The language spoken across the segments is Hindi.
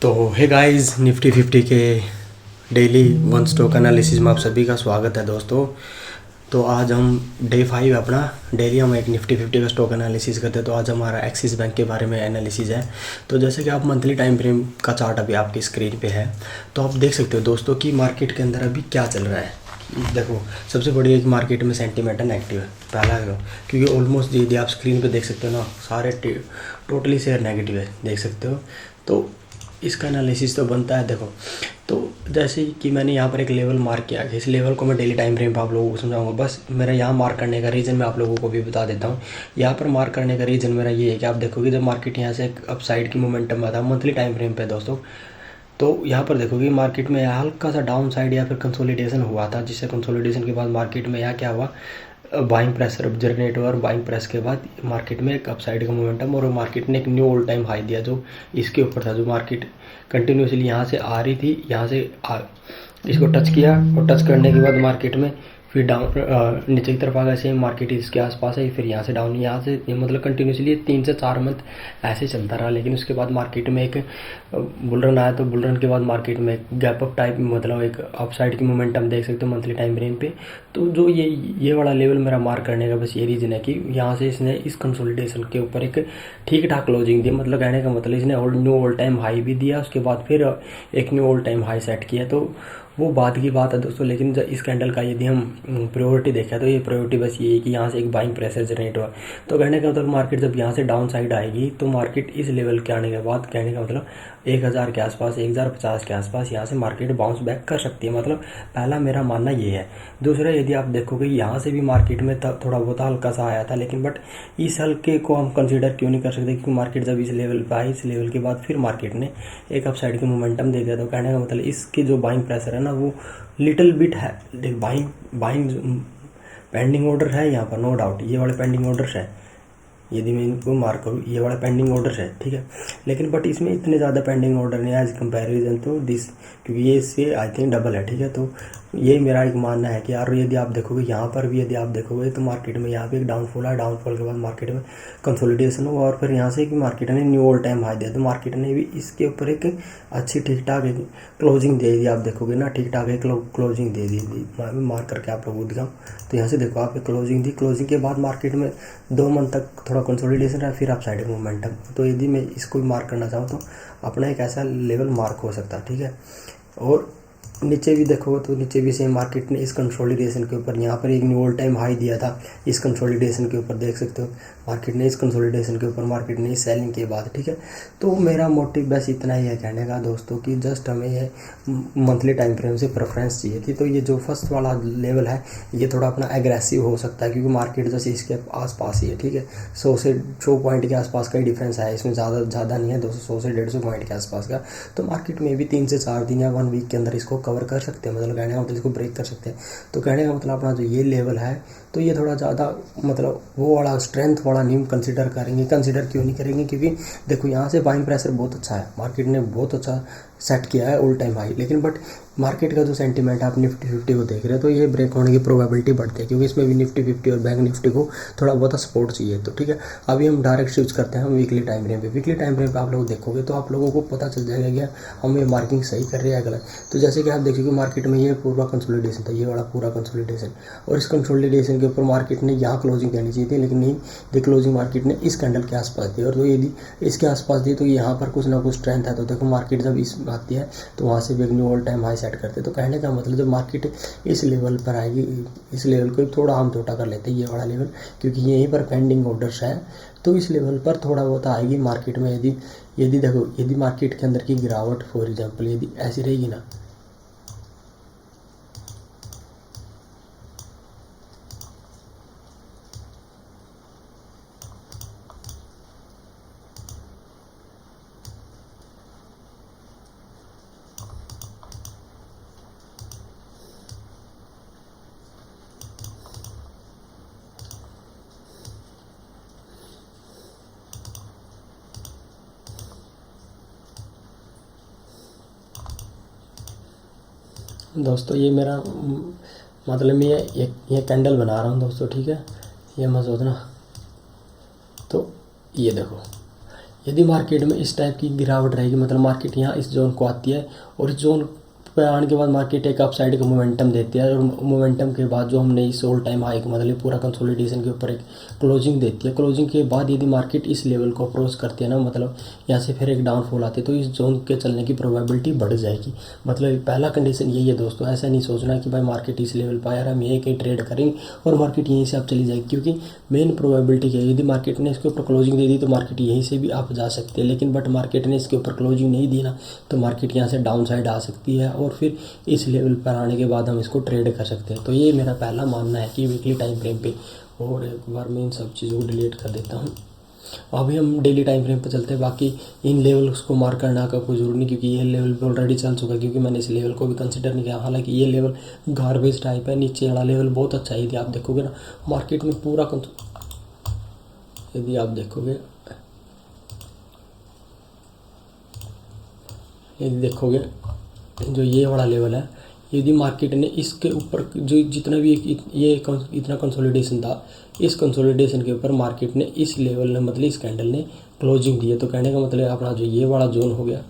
तो हे गाइस, निफ्टी 50 के डेली वन स्टॉक एनालिसिस में आप सभी का स्वागत है दोस्तों। तो आज हम डे 5 अपना डेली हम एक निफ्टी 50 का स्टॉक एनालिसिस करते हैं। तो आज हमारा एक्सिस बैंक के बारे में एनालिसिस है। तो जैसे कि आप मंथली टाइम फ्रेम का चार्ट अभी आपकी स्क्रीन पे है, तो आप देख सकते हो दोस्तों कि मार्केट के अंदर अभी क्या चल रहा है। देखो, सबसे बड़ी एक मार्केट में सेंटीमेंट है नेगेटिव है पहला है, क्योंकि ऑलमोस्ट यदि आप स्क्रीन पे देख सकते हो ना, सारे टोटली शेयर नेगेटिव है, देख सकते हो। तो इसका एनालिसिस तो बनता है। देखो, तो जैसे कि मैंने यहाँ पर एक लेवल मार्क किया है, इस लेवल को मैं डेली टाइम फ्रेम पर आप लोगों को समझाऊंगा। बस मेरा यहाँ मार्क करने का रीज़न मैं आप लोगों को भी बता देता हूँ। यहाँ पर मार्क करने का रीज़न मेरा ये है कि आप देखोगे जब मार्केट यहाँ से एक अपसाइड की मोमेंटम आता है मंथली टाइम फ्रेम पे दोस्तों, तो यहाँ पर देखोगे मार्केट में हल्का सा डाउन साइड या फिर कंसोलिडेशन हुआ था, जिससे कंसोलिडेशन के बाद मार्केट में यहाँ क्या हुआ, बाइंग प्रेशर जनरेट हुआ और बाइंग प्रेस के बाद मार्केट में एक अपसाइड का मोमेंटम और मार्केट ने एक न्यू ऑल टाइम हाई दिया जो इसके ऊपर था। जो मार्केट कंटिन्यूसली यहाँ से आ रही थी, यहाँ से इसको टच किया और टच करने के बाद मार्केट में फिर डाउन नीचे की तरफ आ गए। सेम मार्केट इसके आसपास है, फिर यहाँ से डाउन, यहाँ से मतलब कंटिन्यूसली 3 से 4 मंथ ऐसे चलता रहा। लेकिन उसके बाद मार्केट में एक बुलरन आया, तो बुलरन के बाद मार्केट में एक गैप अप टाइप मतलब एक अपसाइड की मोमेंटम देख सकते हो मंथली टाइम फ्रेम पे। तो जो ये वाला लेवल मेरा मार्क करने का बस ये रीज़न है कि यहाँ से इसने इस कंसोलिडेशन के ऊपर एक ठीक ठाक क्लोजिंग दी। मतलब कहने का मतलब इसने न्यू ऑल टाइम हाई भी दिया, उसके बाद फिर एक knew all time high set किया। तो वो बात की बात है दोस्तों। लेकिन जब इस कैंडल का यदि हम प्रायोरिटी देखें तो ये प्रायोरिटी बस ये है कि यहाँ से एक बाइंग प्रेशर जनरेट हुआ। तो कहने का मतलब मार्केट जब यहाँ से डाउन साइड आएगी तो मार्केट इस लेवल के आने के बाद कहने का मतलब 1000 के आसपास, 1050 के आसपास यहाँ से मार्केट बाउंस बैक कर सकती है। मतलब पहला मेरा मानना ये है। दूसरा, यदि आप देखोगे यहाँ से भी मार्केट में थोड़ा बहुत हल्का सा आया था, लेकिन बट इस हल्के को हम कंसिडर क्यों नहीं कर सकते, क्योंकि मार्केट जब इस लेवल पर आई, इस लेवल के बाद फिर मार्केट ने एक अपसाइड की मोमेंटम दे दिया। तो कहने का मतलब इसके जो बाइंग प्रेशर है ना, वो लिटिल बिट है। बाइंग पेंडिंग ऑर्डर है यहाँ पर, नो डाउट ये वाले पेंडिंग ऑर्डर्स है। यदि मैं इनको मार्क करूँ, ये वाला पेंडिंग ऑर्डर है, ठीक है। लेकिन बट इसमें इतने ज़्यादा पेंडिंग ऑर्डर नहीं है एज कंपैरिजन तो दिस, क्योंकि ये इससे आई थिंक डबल है, ठीक है। तो ये मेरा एक मानना है कि यार यदि आप देखोगे यहाँ पर भी, यदि आप देखोगे तो मार्केट में यहाँ पे एक डाउनफॉल है, डाउनफॉल के बाद मार्केट में कंसोलिडेशन हुआ और फिर यहाँ से कि मार्केट ने न्यू ऑल टाइम हाई दिया। तो मार्केट ने भी इसके ऊपर एक अच्छी ठीक ठाक एक क्लोजिंग दे दी। आप देखोगे ना, ठीक ठाक एक क्लोजिंग दे दी। मैं मार्क करके आप लोगों को दिखाऊँ तो यहाँ से देखो, आप क्लोजिंग दी, क्लोजिंग के बाद मार्केट में 2 मंथ तक थोड़ा कंसोलिडेशन रहा, फिर आप साइड मोमेंटम। तो यदि मैं इसको भी मार्क करना चाहूँ तो अपना एक ऐसा लेवल मार्क हो सकता है, ठीक है। और नीचे भी देखो तो नीचे भी सेम मार्केट ने इस कंसोलिडेशन के ऊपर यहाँ पर एक न्यू ऑल टाइम हाई दिया था। इस कंसोलिडेशन के ऊपर देख सकते हो मार्केट ने, इस कंसोलिडेशन के ऊपर मार्केट ने सेलिंग के बाद, ठीक है। तो मेरा मोटिव बस इतना ही है कहने का दोस्तों कि जस्ट हमें ये मंथली टाइम फ्रेम से प्रेफरेंस चाहिए थी। तो ये जो फर्स्ट वाला लेवल है ये थोड़ा अपना एग्रेसिव हो सकता है, क्योंकि मार्केट जैसे इसके आसपास ही है, ठीक है। 100 पॉइंट के आसपास का ही डिफरेंस है, इसमें ज़्यादा नहीं है, 200 से 150 पॉइंट के आसपास का। तो मार्केट में भी 3 से 4 दिन या 1 वीक के अंदर इसको कवर कर सकते हैं, मतलब कहने का मतलब इसको ब्रेक कर सकते हैं। तो कहने का मतलब अपना जो ये लेवल है, तो ये थोड़ा ज़्यादा मतलब वो वाला स्ट्रेंथ वाला नहीं कंसिडर करेंगे। कंसिडर क्यों नहीं करेंगे, क्योंकि देखो यहाँ से बाइंग प्रेशर बहुत अच्छा है, मार्केट ने बहुत अच्छा सेट किया है ऑल टाइम हाई। लेकिन बट मार्केट का जो सेंटीमेंट है, आप निफ्टी 50 को देख रहे हो तो ये ब्रेक होने की प्रोबेबिलिटी बढ़ती है, क्योंकि इसमें भी निफ्टी 50 और बैंक निफ्टी को थोड़ा बहुत सपोर्ट चाहिए। तो ठीक है, अभी हम डायरेक्ट स्विच करते हैं हम वीकली टाइम फ्रेम पे। वीकली टाइम फ्रेम पे आप लोग देखोगे तो आप लोगों को पता चल जाएगा कि हम ये मार्किंग सही कर रहे हैं गलत। तो जैसे कि आप देखिए मार्केट में ये पूरा कंसोलिडेशन था, ये वाला पूरा कंसोलिडेशन, और इस कंसोलिडेशन के ऊपर मार्केट ने यहाँ क्लोजिंग देनी चाहिए थी, लेकिन नहीं दी। क्लोजिंग मार्केट ने इस कैंडल के आसपास दी, और तो यदि इसके आसपास दी तो यहाँ पर कुछ ना कुछ स्ट्रेंथ है। तो देखो मार्केट जब इस आती है तो वहाँ से भी एक knew all time high set करते। तो कहने का मतलब जब मार्केट इस लेवल पर आएगी, इस लेवल को थोड़ा हम छोटा कर लेते हैं, ये वाला लेवल, क्योंकि यहीं पर पेंडिंग ऑर्डर्स है। तो इस लेवल पर थोड़ा बहुत आएगी मार्केट में। यदि देखो, यदि मार्केट के अंदर की गिरावट फॉर एग्जाम्पल यदि ऐसी रहेगी ना, दोस्तों ये मेरा मतलब मैं ये कैंडल बना रहा हूँ दोस्तों, ठीक है, ये मत सोचना। तो ये देखो, यदि मार्केट में इस टाइप की गिरावट रहेगी, मतलब मार्केट यहाँ इस जोन को आती है और इस जोन पे आने के बाद मार्केट एक अपसाइड का मोमेंटम देती है और मोमेंटम के बाद जो हमने इस ऑल टाइम हाई को मतलब पूरा कंसोलिडेशन के ऊपर एक क्लोजिंग देती है। क्लोजिंग के बाद यदि मार्केट इस लेवल को अप्रोच करती है ना, मतलब यहाँ से फिर एक डाउनफॉल आती है, तो इस जोन के चलने की प्रोबेबिलिटी बढ़ जाएगी। मतलब पहला कंडीशन यही है दोस्तों, ऐसा नहीं सोचना कि भाई मार्केट इस लेवल पर आया हम यहीं कहीं ट्रेड करेंगे और मार्केट यहीं से आप चली जाएगी, क्योंकि मेन प्रोबेबिलिटी क्या है, यदि मार्केट ने इसके ऊपर क्लोजिंग दे दी तो मार्केट यहीं से भी आप जा सकते हैं, लेकिन बट मार्केट ने इसके ऊपर क्लोजिंग नहीं दी ना, तो मार्केट यहाँ से डाउन साइड आ सकती है और फिर इस लेवल पर आने के बाद हम इसको ट्रेड कर सकते हैं। तो ये मेरा पहला मानना है कि वीकली टाइम फ्रेम पे। और एक बार मैं इन सब चीज़ों को डिलीट कर देता हूँ। अभी हम डेली टाइम फ्रेम पर चलते हैं। बाकी इन लेवल्स को मार्क करना का कोई ज़रूरी नहीं, क्योंकि ये लेवल पे ऑलरेडी चल चुका है, क्योंकि मैंने इस लेवल को भी कंसिडर नहीं किया। हालांकि ये लेवल गार्बेज टाइप है, नीचे वाला लेवल बहुत अच्छा है। यदि आप देखोगे ना मार्केट में पूरा यदि देखोगे जो ये वाला लेवल है, यदि मार्केट ने इसके ऊपर जो जितना भी ये इतना कंसोलिडेशन था, इस कंसोलिडेशन के ऊपर मार्केट ने इस लेवल ने मतलब इस कैंडल ने क्लोजिंग दी है। तो कहने का मतलब अपना जो ये वाला जोन हो गया,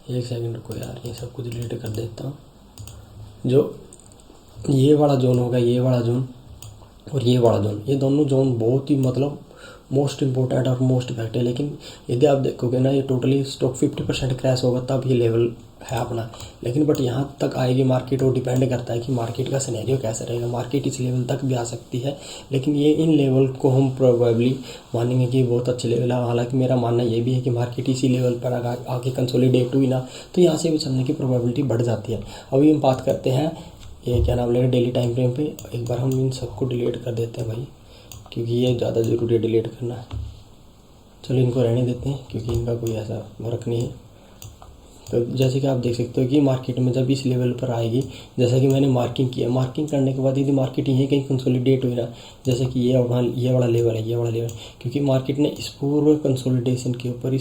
एक सेकंड रुको यार, ये सब कुछ डिलीट कर देता हूँ। जो ये वाला जोन होगा, ये वाला जोन और ये वाला जोन, ये दोनों जोन बहुत ही मतलब मोस्ट इंपॉर्टेंट और मोस्ट इफेक्ट है। लेकिन यदि आप देखोगे ना, ये टोटली स्टॉक 50% क्रैश होगा तब ये लेवल है अपना। लेकिन बट यहाँ तक आएगी मार्केट, वो डिपेंड करता है कि मार्केट का सिनेरियो कैसा रहेगा। मार्केट इस लेवल तक भी आ सकती है, लेकिन ये इन लेवल को हम प्रोबेबली मानेंगे कि बहुत अच्छे लेवल है। हालांकि मेरा मानना ये भी है कि मार्केट इसी लेवल पर आके कंसोलिडेट हुई ना, तो यहाँ से भी चलने की प्रोबेबिलिटी बढ़ जाती है। अभी हम बात करते हैं ये क्या नाम लेगा डेली टाइम फ्रेम पे। एक बार हम इन सबको डिलीट कर देते हैं भाई, क्योंकि ये ज़्यादा ज़रूरी है डिलीट करना। चलो इनको रहने देते हैं, क्योंकि इनका कोई ऐसा फ़र्क नहीं है। तो जैसे कि आप देख सकते हो कि मार्केट में जब इस लेवल पर आएगी, जैसा कि मैंने मार्किंग किया, मार्किंग करने के बाद यदि मार्केट यहीं कहीं कंसोलिडेट हुई ना, जैसे कि ये वाला लेवल है, ये वाला लेवल, क्योंकि मार्केट ने इस पूरे कंसोलिडेशन के ऊपर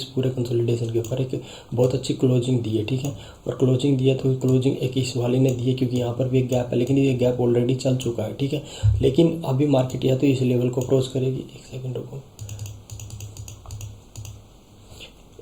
एक बहुत अच्छी क्लोजिंग दी है, ठीक है। और क्लोजिंग दिया तो क्लोजिंग एक इस वाले ने दी है, क्योंकि यहाँ पर भी एक गैप है, लेकिन ये गैप ऑलरेडी चल चुका है, ठीक है। लेकिन अभी मार्केट या तो इस लेवल को अप्रोच करेगी, एक सेकेंड रुको,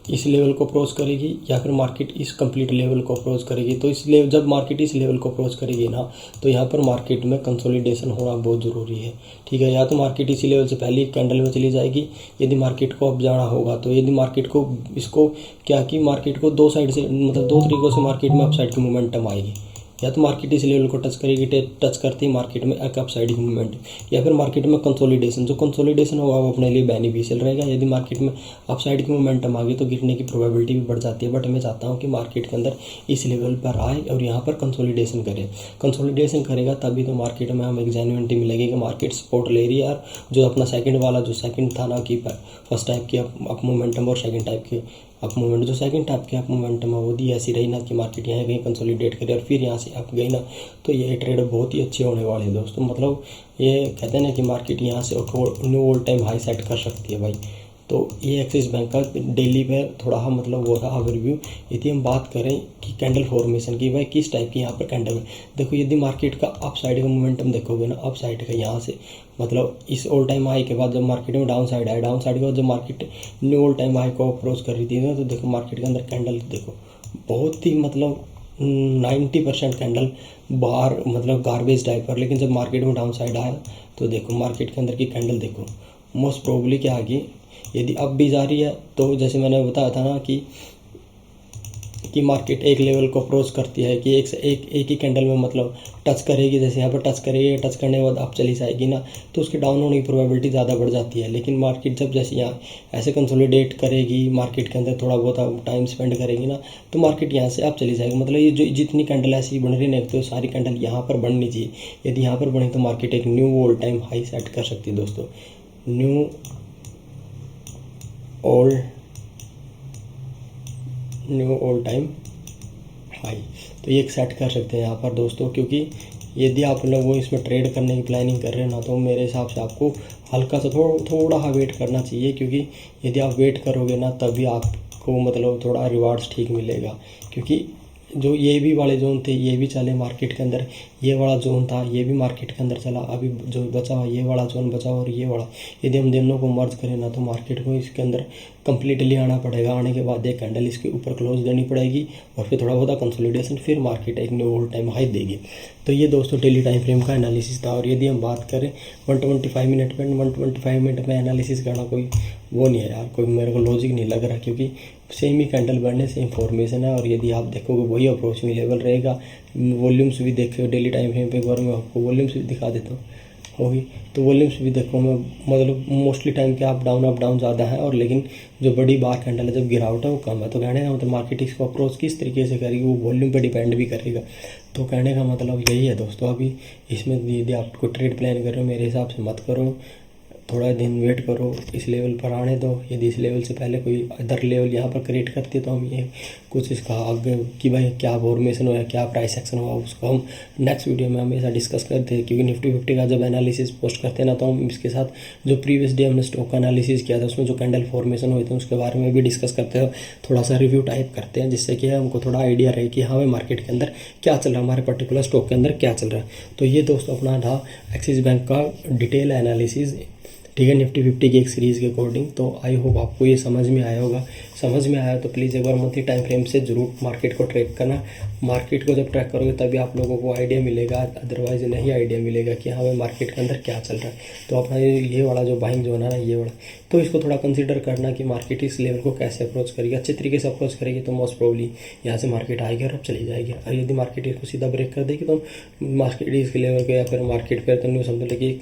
इस लेवल को अप्रोच करेगी या फिर मार्केट इस कंप्लीट लेवल को अप्रोच करेगी। तो इस लेवल जब मार्केट इस लेवल को अप्रोच करेगी ना, तो यहाँ पर मार्केट में कंसोलिडेशन होना बहुत ज़रूरी है, ठीक है। या तो मार्केट इसी लेवल से पहले कैंडल में चली जाएगी, यदि मार्केट को अब जाना होगा तो। यदि मार्केट को इसको क्या कि मार्केट को दो साइड से मतलब दो तरीक़ों से मार्केट में अपसाइड की मोमेंटम आएगी। या तो मार्केट इस लेवल को टच करेगी, टच करती है मार्केट में एक अपसाइड की मूवमेंट, या फिर मार्केट में कंसोलिडेशन, जो कंसोलिडेशन होगा वो अपने लिए बेनिफिशियल रहेगा। यदि मार्केट में अपसाइड की मोमेंटम आ गई तो गिरने की प्रोबेबिलिटी भी बढ़ जाती है। बट मैं चाहता हूँ कि मार्केट के अंदर इस लेवल पर आए और यहाँ पर कंसोलिडेशन करे। कंसोलिडेशन करेगा तभी तो मार्केट में हमें एक जेन्युइनिटी मिलेगी कि मार्केट सपोर्ट ले रही है। यार जो अपना सेकंड वाला जो सेकंड था ना कि फर्स्ट टाइप की अप मोमेंटम और सेकंड टाइप की अप मूवमेंट, जो सेकंड टाइप की अप मोमेंटम है वो दी ऐसी रही ना कि मार्केट यहाँ कहीं कंसोलिडेट करे और फिर यहाँ से अप गई ना, तो ये ट्रेड बहुत ही अच्छे होने वाले हैं दोस्तों। मतलब ये कहते हैं ना कि मार्केट यहाँ से knew all time high set कर सकती है भाई। तो ये एक्सिस बैंक का डेली पे थोड़ा मतलब वो रहा ओवरव्यू। यदि हम बात करें कि कैंडल फॉर्मेशन की, भाई किस टाइप की यहाँ पर कैंडल है, देखो यदि मार्केट का अप साइड का मोमेंटम देखोगे ना, अप साइड का यहाँ से मतलब इस ऑल टाइम हाई के बाद जब मार्केट में डाउन साइड आया, डाउन साइड के बाद जब market knew all time high को अप्रोच कर रही थी ना, तो देखो मार्केट के अंदर कैंडल देखो बहुत ही मतलब 90% कैंडल बाहर मतलब गार्बेज टाइप पर। लेकिन जब मार्केट में डाउन साइड आया तो देखो मार्केट के अंदर की कैंडल देखो, मोस्ट प्रोबेबली क्या आगे यदि अब भी जा रही है तो जैसे मैंने बताया था ना कि मार्केट एक लेवल को अप्रोच करती है कि एक ही कैंडल में मतलब टच करेगी, जैसे यहाँ पर टच करेगी, टच करने के बाद अब चली जाएगी ना, तो उसके डाउन होने की प्रोबेबिलिटी ज़्यादा बढ़ जाती है। लेकिन मार्केट जब जैसे यहाँ ऐसे कंसोलिडेट करेगी, मार्केट के अंदर थोड़ा बहुत टाइम स्पेंड करेगी ना, तो मार्केट यहाँ से अब चली जाएगी। मतलब ये जो जितनी कैंडल ऐसी बन रही है तो सारी कैंडल यहाँ पर बननी चाहिए। यदि यहाँ पर बने तो मार्केट एक knew all time high set कर सकती है दोस्तों, न्यू ऑल टाइम हाई। तो ये एक सेट कर सकते हैं यहाँ पर दोस्तों, क्योंकि यदि आप लोग वो इसमें ट्रेड करने की प्लानिंग कर रहे हैं ना, तो मेरे हिसाब से आपको हल्का सा थोड़ा वेट करना चाहिए। क्योंकि यदि आप वेट करोगे ना तभी आपको मतलब थोड़ा रिवार्ड्स ठीक मिलेगा। क्योंकि जो ये भी वाले जोन थे ये भी चले मार्केट के अंदर, ये वाला जोन था ये भी मार्केट के अंदर चला, अभी जो बचा हुआ ये वाला जोन बचा और ये वाला, यदि हम दोनों को मर्ज करें ना तो मार्केट को इसके अंदर कंप्लीटली आना पड़ेगा। आने के बाद एक कैंडल इसके ऊपर क्लोज देनी पड़ेगी और फिर थोड़ा बहुत कंसोलिडेशन, फिर मार्केट एक न्यू ऑल टाइम हाई देगी। तो ये दोस्तों डेली टाइम फ्रेम का एनालिसिस था। और यदि हम बात करें 125 मिनट में, 125 मिनट में एनालिसिस करना कोई वो नहीं है यार, कोई मेरे को लॉजिक नहीं लग रहा, क्योंकि सेम ही कैंडल बनने सेम फॉर्मेशन है। और यदि आप देखोगे वही अप्रोचिंग लेवल रहेगा। वॉल्यूम्स भी देखो डेली टाइम फ्रेम पे, एक बार मैं आपको वॉल्यूम्स भी दिखा देता हूँ होगी। तो वॉल्यूम्स भी देखो मैं, मतलब मोस्टली टाइम के अप डाउन ज़्यादा है, और लेकिन जो बड़ी बार कैंडल है जब गिरावट है वो कम है। तो कहने का मतलब मार्केट इसको अप्रोच किस तरीके से करेगी वो वॉल्यूम पे डिपेंड भी करेगा। तो कहने का मतलब यही है दोस्तों। अभी इसमें यदि आप कोई ट्रेड प्लान कर रहे हो, मेरे हिसाब से मत करो, थोड़ा दिन वेट करो, इस लेवल पर आने दो। यदि इस लेवल से पहले कोई अदर लेवल यहाँ पर क्रिएट करती है तो हम ये कुछ इसका आगे कि भाई क्या फॉर्मेशन हुआ, क्या प्राइस एक्शन हुआ, उसको हम नेक्स्ट वीडियो में हमेशा डिस्कस करते हैं। क्योंकि निफ्टी 50 का जब एनालिसिस पोस्ट करते हैं ना, तो हम इसके साथ जो प्रीवियस डे हमने स्टॉक का एनालिसिस किया था उसमें जो कैंडल फॉर्मेशन हुए थे उसके बारे में भी डिस्कस करते हैं, थोड़ा सा रिव्यू टाइप करते हैं, जिससे कि हमको थोड़ा आइडिया रहे कि हाँ भाई मार्केट के अंदर क्या चल रहा है, हमारे पर्टिकुलर स्टॉक के अंदर क्या चल रहा है। तो ये दोस्तों अपना था एक्सिस बैंक का डिटेल एनालिसिस, ठीक है, निफ्टी 50 की एक सीरीज़ के अकॉर्डिंग। तो आई होप आपको ये समझ में आया होगा। समझ में आया तो प्लीज़ एक बार मंथली टाइम फ्रेम से जरूर मार्केट को ट्रैक करना। मार्केट को जब ट्रैक करोगे तभी आप लोगों को आइडिया मिलेगा, अदरवाइज नहीं आइडिया मिलेगा कि हाँ भाई मार्केट के अंदर क्या चल रहा है। तो अपना ये वाला जो बाइंग जोन है ना, ये वाला, तो इसको थोड़ा कंसिडर करना कि मार्केट इस लेवल को कैसे अप्रोच करेगी। अच्छे तरीके से अप्रोच करेगी तो मोस्ट प्रोबली यहाँ से मार्केट आएगी और अब चली जाएगी। और यदि मार्केट इसको सीधा ब्रेक कर देगी तो मार्केट इसके लेवल के या फिर मार्केट पर तो न्यू समझ लेगी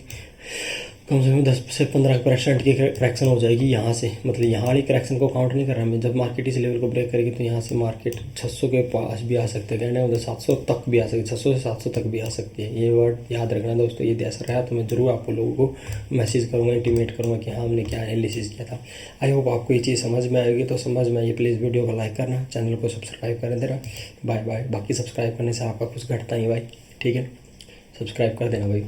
कम से कम 10 से 15% की करेक्शन हो जाएगी यहाँ से। मतलब यहाँ वाली करेक्शन को काउंट नहीं कर रहा मैं। जब मार्केट इस लेवल को ब्रेक करेगी तो यहाँ से मार्केट 600 के पास भी आ सकते हैं, कहना उधर 700 तक भी आ सकती है, 600 से 700 तक भी आ सकती है। ये वर्ड याद रखना दोस्तों। ये ऐसा रहा तो मैं ज़रूर आपको लोगों को मैसेज करूँगा, इंटीमेट करूँगा कि हाँ हमने क्या एनालिसिस किया था। आई होप आपको ये चीज़ समझ में आएगी। तो समझ में आइए प्लीज़ वीडियो को लाइक करना, चैनल को सब्सक्राइब कर देना। Bye bye. बाकी सब्सक्राइब करने से आपका कुछ घटता ही भाई, ठीक है, सब्सक्राइब कर देना भाई।